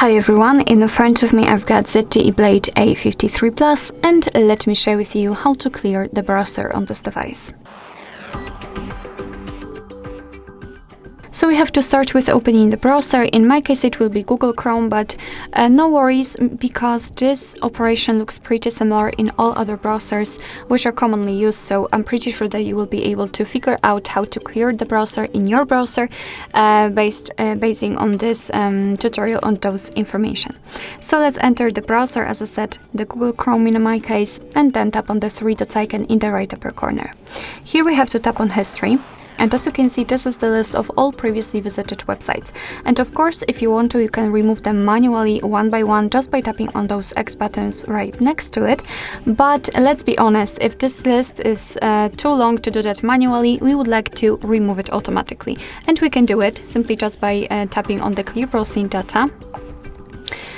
Hi everyone, in front of me I've got ZTE Blade A53 Plus, and let me share with you how to clear the browser on this device. So we have to start with opening the browser. In my case it will be Google Chrome, but no worries, because this operation looks pretty similar in all other browsers which are commonly used, so I'm pretty sure that you will be able to figure out how to clear the browser in your browser basing on this tutorial on those information. So let's enter the browser, as I said, the Google Chrome in my case, and then tap on the three dots icon in the right upper corner. Here we have to tap on History. And as you can see, this is the list of all previously visited websites. And of course, if you want to, you can remove them manually one by one just by tapping on those X buttons right next to it. But let's be honest, if this list is too long to do that manually, we would like to remove it automatically. And we can do it simply just by tapping on the Clear Browsing Data.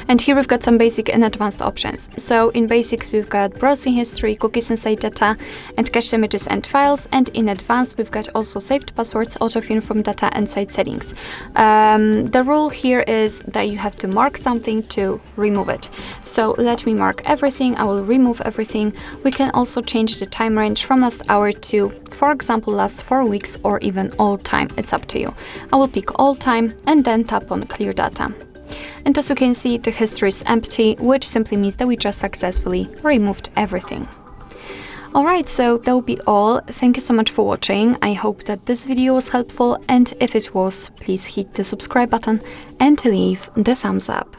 And here we've got some basic and advanced options. So in basics, we've got browsing history, cookies and site data, and cached images and files. And in advanced, we've got also saved passwords, autofill from data, and site settings. The rule here is that you have to mark something to remove it. So let me mark everything. I will remove everything. We can also change the time range from last hour to, for example, last 4 weeks, or even all time. It's up to you. I will pick all time and then tap on Clear Data. And as you can see, the history is empty, which simply means that we just successfully removed everything. Alright, so that will be all. Thank you so much for watching. I hope that this video was helpful, and if it was, please hit the subscribe button and leave the thumbs up.